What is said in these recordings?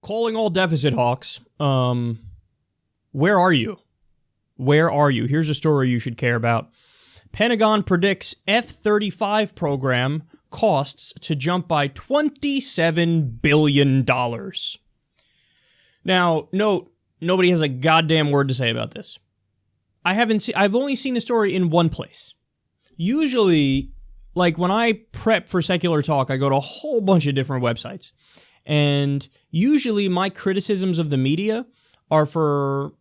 Calling all deficit hawks. Where are you? Where are you? Here's a story you should care about. Pentagon predicts F-35 program costs to jump by $27 billion. Now, note, nobody has a goddamn word to say about this. I've only seen the story in one place. Usually, like when I prep for Secular Talk, I go to a whole bunch of different websites. And usually my criticisms of the media are for,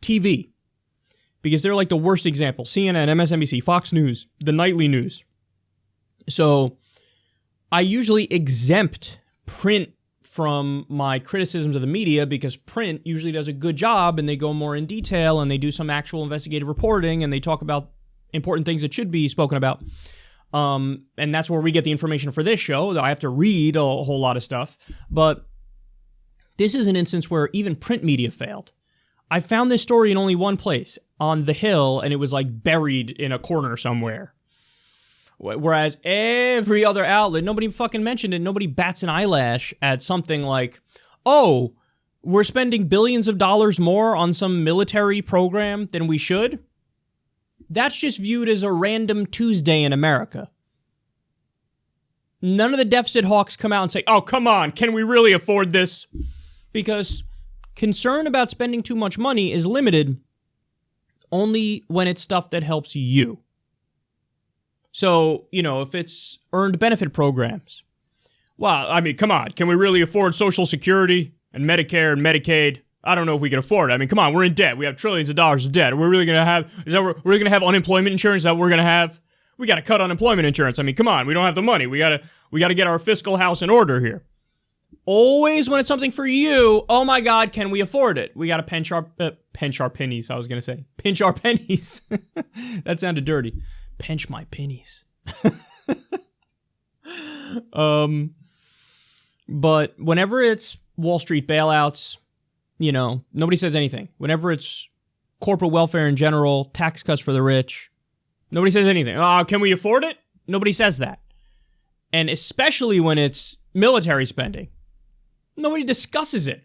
TV. Because they're like the worst example. CNN, MSNBC, Fox News, the nightly news. So I usually exempt print from my criticisms of the media because print usually does a good job and they go more in detail and they do some actual investigative reporting and they talk about important things that should be spoken about. And that's where we get the information for this show. I have to read a whole lot of stuff. But this is an instance where even print media failed. I found this story in only one place, on The Hill, and it was like buried in a corner somewhere. Whereas every other outlet, nobody fucking mentioned it. Nobody bats an eyelash at something like, oh, we're spending billions of dollars more on some military program than we should. That's just viewed as a random Tuesday in America. None of the deficit hawks come out and say, oh, come on, can we really afford this? Because concern about spending too much money is limited only when it's stuff that helps you. So, if it's earned benefit programs. Well, I mean, come on. Can we really afford Social Security and Medicare and Medicaid? I don't know if we can afford it. I mean, come on. We're in debt. We have trillions of dollars of debt. We're really going to have, we're going to have unemployment insurance? Is that what we're going to have? We got to cut unemployment insurance. I mean, come on. We don't have the money. We got to get our fiscal house in order here. Always when it's something for you, oh my God, can we afford it? We got to pinch our pennies, I was going to say. Pinch our pennies. That sounded dirty. Pinch my pennies. But whenever it's Wall Street bailouts, nobody says anything. Whenever it's corporate welfare in general, tax cuts for the rich, nobody says anything. Oh, can we afford it? Nobody says that. And especially when it's military spending, nobody discusses it.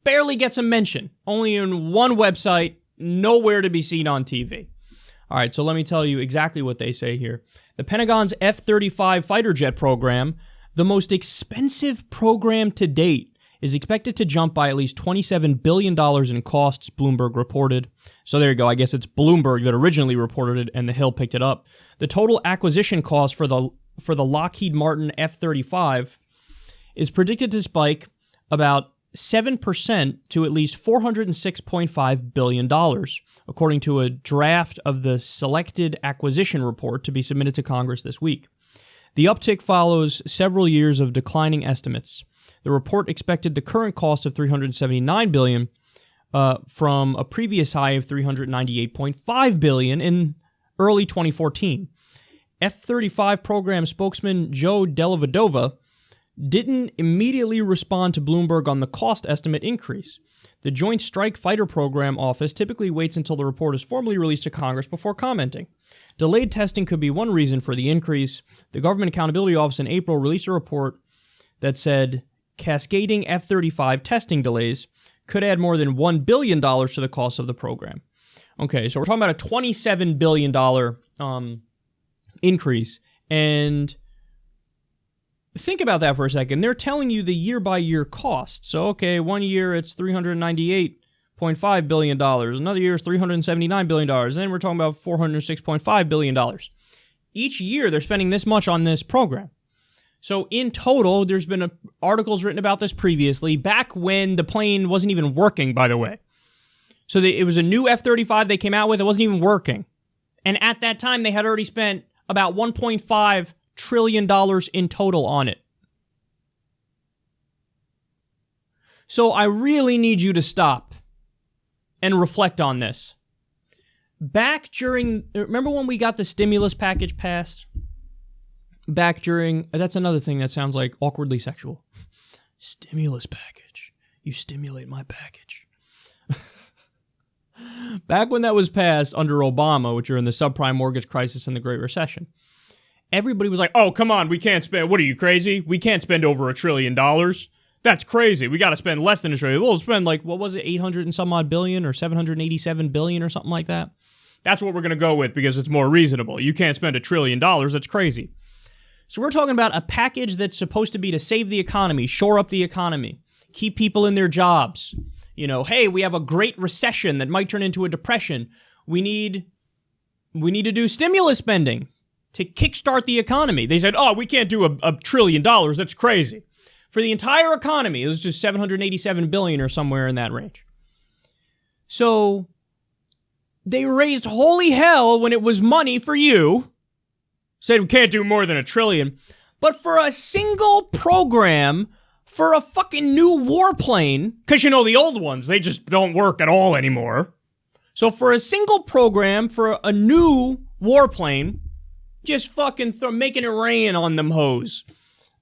Barely gets a mention. Only in one website, nowhere to be seen on TV. All right, so let me tell you exactly what they say here. The Pentagon's F-35 fighter jet program, the most expensive program to date, is expected to jump by at least $27 billion in costs, Bloomberg reported. So there you go. I guess it's Bloomberg that originally reported it, and The Hill picked it up. The total acquisition cost for the Lockheed Martin F-35 is predicted to spike about 7% to at least $406.5 billion, according to a draft of the selected acquisition report to be submitted to Congress this week. The uptick follows several years of declining estimates. The report expected the current cost of $379 billion from a previous high of $398.5 billion in early 2014. F-35 program spokesman Joe Dellavedova didn't immediately respond to Bloomberg on the cost estimate increase. The Joint Strike Fighter Program Office typically waits until the report is formally released to Congress before commenting. Delayed testing could be one reason for the increase. The Government Accountability Office in April released a report that said cascading F-35 testing delays could add more than $1 billion to the cost of the program. Okay, so we're talking about a $27 billion increase, and think about that for a second. They're telling you the year-by-year cost. So, okay, one year it's $398.5 billion. Another year is $379 billion. And then we're talking about $406.5 billion. Each year they're spending this much on this program. So in total, there's been articles written about this previously, back when the plane wasn't even working, by the way. So it was a new F-35 they came out with. It wasn't even working. And at that time, they had already spent about $1.5 trillion in total on it. So I really need you to stop and reflect on this. Remember when we got the stimulus package passed? That's another thing that sounds like awkwardly sexual. Stimulus package. You stimulate my package. Back when that was passed under Obama, which are in the subprime mortgage crisis and the Great Recession, everybody was like, oh, come on, we can't spend, what are you, crazy? We can't spend over $1 trillion. That's crazy. We got to spend less than $1 trillion. We'll spend like, what was it, 800 and some odd billion or 787 billion or something like that. That's what we're going to go with because it's more reasonable. You can't spend $1 trillion. That's crazy. So we're talking about a package that's supposed to be to save the economy, shore up the economy, keep people in their jobs. You know, hey, we have a great recession that might turn into a depression. We need to do stimulus spending to kickstart the economy. They said, oh, we can't do $1 trillion. That's crazy. For the entire economy, it was just 787 billion or somewhere in that range. So they raised holy hell when it was money for you. Said we can't do more than $1 trillion. But for a single program for a fucking new warplane, because you know the old ones, they just don't work at all anymore. So for a single program for a new warplane, just fucking making it rain on them hoes.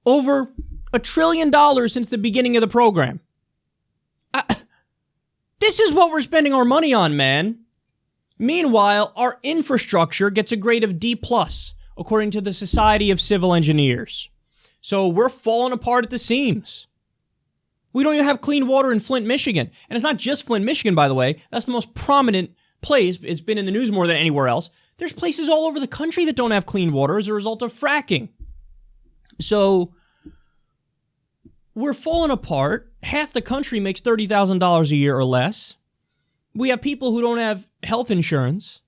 Over $1 trillion since the beginning of the program. This is what we're spending our money on, man. Meanwhile, our infrastructure gets a grade of D+, according to the Society of Civil Engineers. So we're falling apart at the seams. We don't even have clean water in Flint, Michigan. And it's not just Flint, Michigan, by the way. That's the most prominent place. It's been in the news more than anywhere else. There's places all over the country that don't have clean water as a result of fracking. So we're falling apart. Half the country makes $30,000 a year or less. We have people who don't have health insurance.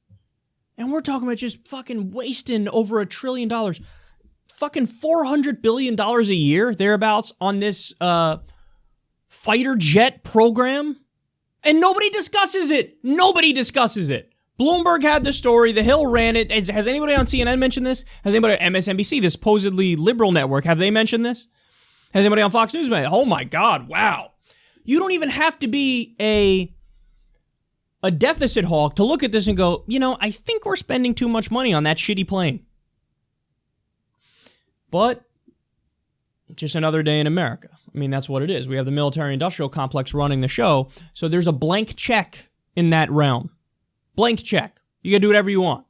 And we're talking about just fucking wasting over $1 trillion. Fucking $400 billion a year, thereabouts, on this fighter jet program. And nobody discusses it. Nobody discusses it. Bloomberg had the story. The Hill ran it. Has anybody on CNN mentioned this? Has anybody on MSNBC, this supposedly liberal network, have they mentioned this? Has anybody on Fox News mentioned it? Oh my God, wow. You don't even have to be a deficit hawk to look at this and go, you know, I think we're spending too much money on that shitty plane. But just another day in America. I mean, that's what it is. We have the military-industrial complex running the show, so there's a blank check in that realm. Blank check. You can do whatever you want.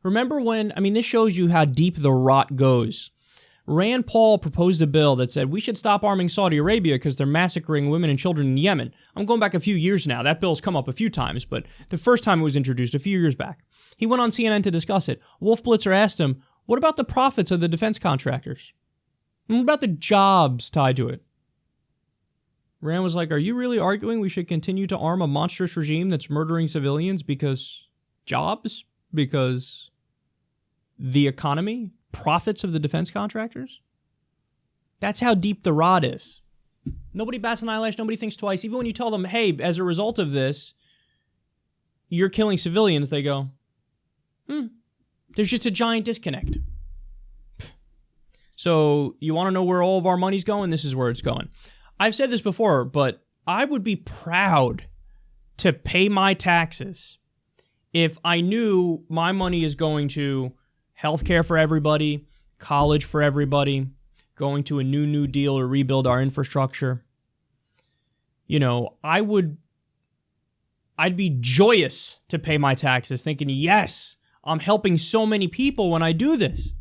Remember when, I mean, this shows you how deep the rot goes. Rand Paul proposed a bill that said we should stop arming Saudi Arabia because they're massacring women and children in Yemen. I'm going back a few years now. That bill's come up a few times, but the first time it was introduced a few years back. He went on CNN to discuss it. Wolf Blitzer asked him, what about the profits of the defense contractors? And what about the jobs tied to it? Rand was like, are you really arguing we should continue to arm a monstrous regime that's murdering civilians because jobs? Because the economy? Profits of the defense contractors? That's how deep the rot is. Nobody bats an eyelash, nobody thinks twice. Even when you tell them, hey, as a result of this, you're killing civilians, they go, there's just a giant disconnect. So you want to know where all of our money's going? This is where it's going. I've said this before, but I would be proud to pay my taxes if I knew my money is going to healthcare for everybody, college for everybody, going to a new deal to rebuild our infrastructure. You know, I'd be joyous to pay my taxes, thinking, yes, I'm helping so many people when I do this.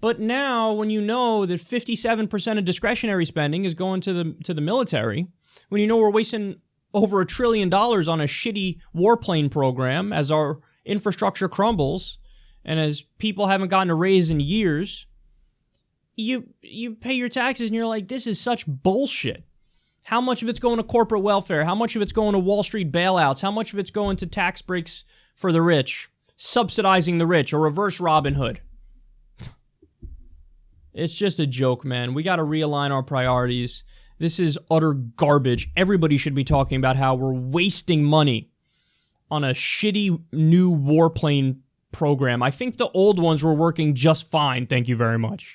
But now, when you know that 57% of discretionary spending is going to the military, when you know we're wasting over $1 trillion on a shitty warplane program as our infrastructure crumbles, and as people haven't gotten a raise in years, you pay your taxes and you're like, this is such bullshit. How much of it's going to corporate welfare? How much of it's going to Wall Street bailouts? How much of it's going to tax breaks for the rich, subsidizing the rich, or reverse Robin Hood? It's just a joke, man. We got to realign our priorities. This is utter garbage. Everybody should be talking about how we're wasting money on a shitty new warplane program. I think the old ones were working just fine. Thank you very much.